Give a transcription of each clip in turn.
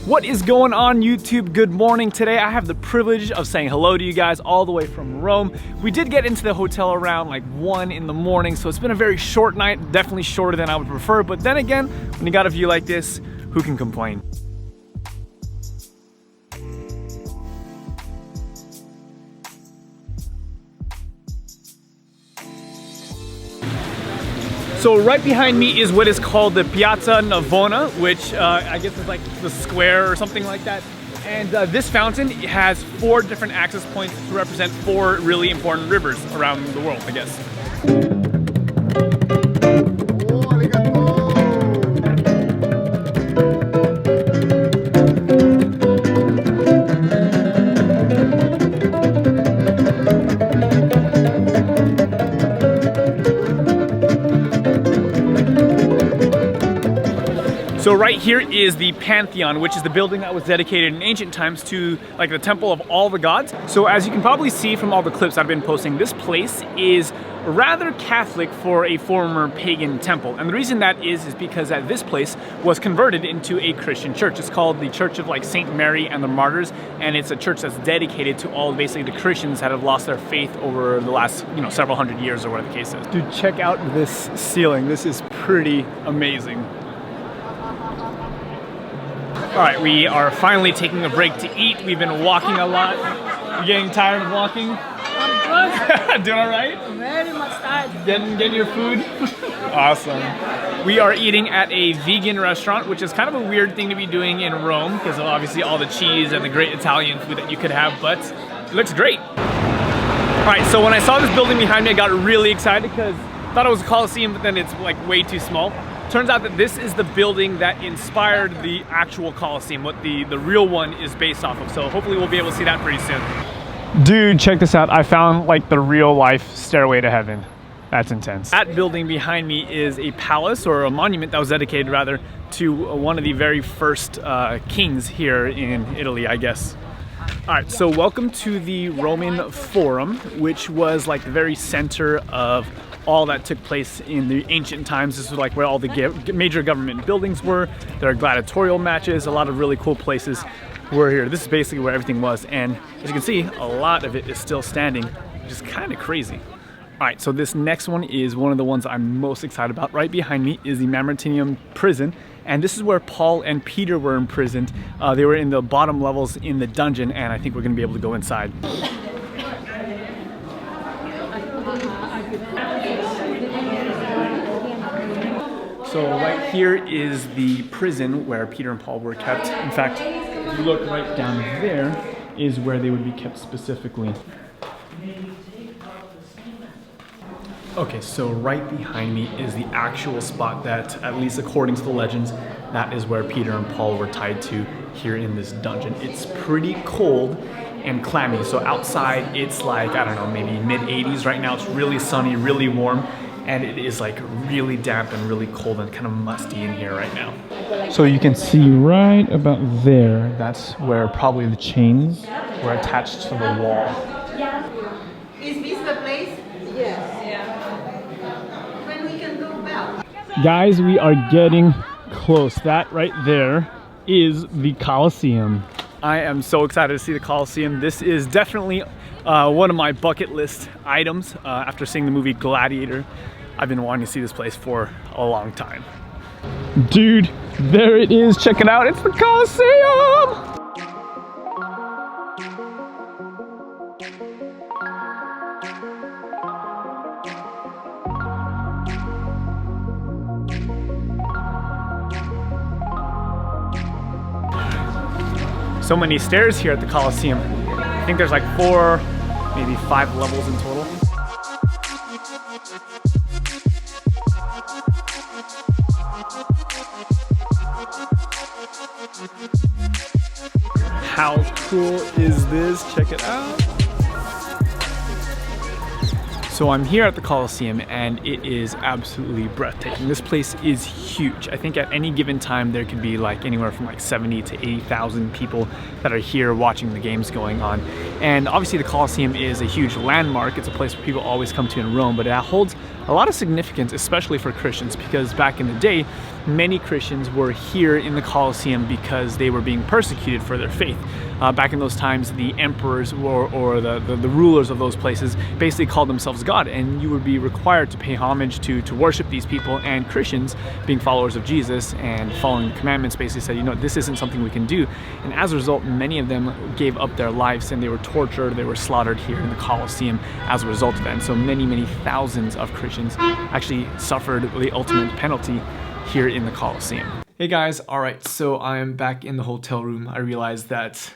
What is going on, YouTube? Good morning. Today I have the privilege of saying hello to you guys all the way from Rome. We did get into the hotel around like 1 in the morning, so it's been a very short night, definitely shorter than I would prefer, but then again, when you got a view like this, who can complain? So right behind me is what is called the Piazza Navona, which I guess is like the square or something like that. And this fountain has 4 different access points to represent 4 really important rivers around the world, I guess. So right here is the Pantheon, which is the building that was dedicated in ancient times to like the temple of all the gods. So as you can probably see from all the clips I've been posting, this place is rather Catholic for a former pagan temple. And the reason that is because that this place was converted into a Christian church. It's called the Church of like Saint Mary and the Martyrs, and it's a church that's dedicated to all basically the Christians that have lost their faith over the last, several hundred years or whatever the case is. Dude, check out this ceiling. This is pretty amazing. All right, we are finally taking a break to eat. We've been walking a lot. You getting tired of walking? I'm good. Doing all right? Very much tired. Getting your food? Awesome. We are eating at a vegan restaurant, which is kind of a weird thing to be doing in Rome because of obviously all the cheese and the great Italian food that you could have, but it looks great. All right, so when I saw this building behind me, I got really excited because I thought it was a Colosseum, but then it's like way too small. Turns out that this is the building that inspired the actual Colosseum, what the real one is based off of. So hopefully we'll be able to see that pretty soon. Dude, check this out. I found like the real life stairway to heaven. That's intense. That building behind me is a palace, or a monument that was dedicated rather to one of the very first kings here in Italy, I guess. All right, so welcome to the Roman Forum, which was like the very center of all that took place in the ancient times. This is like where all the major government buildings were. There are gladiatorial matches, a lot of really cool places were here. This is basically where everything was, and as you can see, a lot of it is still standing, which is kind of crazy. All right, so this next one is one of the ones I'm most excited about. Right behind me is the Mamertinum Prison, and this is where Paul and Peter were imprisoned. They were in the bottom levels in the dungeon, and I think we're gonna be able to go inside. So right here is the prison where Peter and Paul were kept. In fact, if you look right down there is where they would be kept specifically. Okay, so right behind me is the actual spot that, at least according to the legends, that is where Peter and Paul were tied to here in this dungeon. It's pretty cold and clammy. So outside it's like, I don't know, maybe mid-80s right now. It's really sunny, really warm. And it is like really damp and really cold and kind of musty in here right now. So you can see right about there, that's where probably the chains were attached to the wall. Is this the place? Yes. Yeah. When we can go back. Guys, we are getting close. That right there is the Colosseum. I am so excited to see the Colosseum. This is definitely one of my bucket list items after seeing the movie Gladiator. I've been wanting to see this place for a long time. Dude, there it is. Check it out. It's the Colosseum! So many stairs here at the Colosseum. I think there's like 4, maybe 5 levels in total. How cool is this? Check it out. So I'm here at the Colosseum and it is absolutely breathtaking. This place is huge. I think at any given time there could be like anywhere from like 70 to 80,000 people that are here watching the games going on. And obviously the Colosseum is a huge landmark. It's a place where people always come to in Rome, but it holds a lot of significance, especially for Christians, because back in the day, many Christians were here in the Colosseum because they were being persecuted for their faith. Back in those times, the emperors or the rulers of those places basically called themselves God, and you would be required to pay homage to worship these people. And Christians, being followers of Jesus and following the commandments, basically said, you know, this isn't something we can do. And as a result, many of them gave up their lives and they were tortured, they were slaughtered here in the Colosseum as a result of that. And so many thousands of Christians actually suffered the ultimate penalty here in the Colosseum. Hey guys, alright, so I'm back in the hotel room. I realized that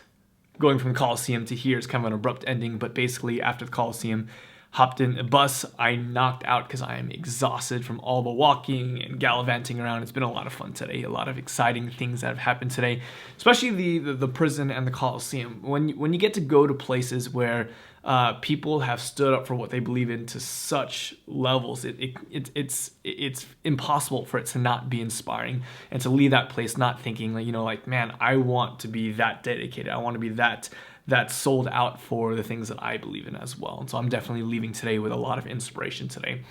going from the Colosseum to here is kind of an abrupt ending, but basically after the Colosseum, hopped in a bus. I knocked out because I am exhausted from all the walking and gallivanting around. It's been a lot of fun today, a lot of exciting things that have happened today, especially the prison and the Colosseum. When you get to go to places where people have stood up for what they believe in to such levels, it's impossible for it to not be inspiring and to leave that place not thinking like, you know, like, man, I want to be that dedicated. I want to be that sold out for the things that I believe in as well. And so I'm definitely leaving today with a lot of inspiration today.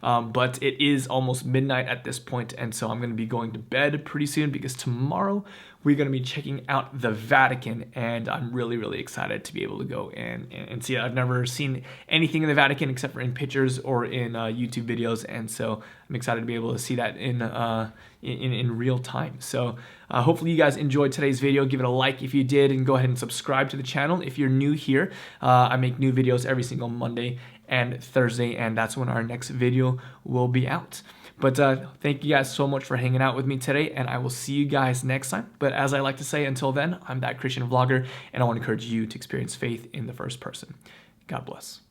But it is almost midnight at this point, and so I'm going to be going to bed pretty soon because tomorrow we're going to be checking out the Vatican, and I'm really excited to be able to go and see it. I've never seen anything in the Vatican except for in pictures or in YouTube videos, and so I'm excited to be able to see that in real time. So hopefully you guys enjoyed today's video. Give it a like if you did, and go ahead and subscribe to the channel if you're new here. I make new videos every single Monday and Thursday, and that's when our next video will be out. But thank you guys so much for hanging out with me today, and I will see you guys next time. But as I like to say, until then, I'm that Christian vlogger, and I want to encourage you to experience faith in the first person. God bless.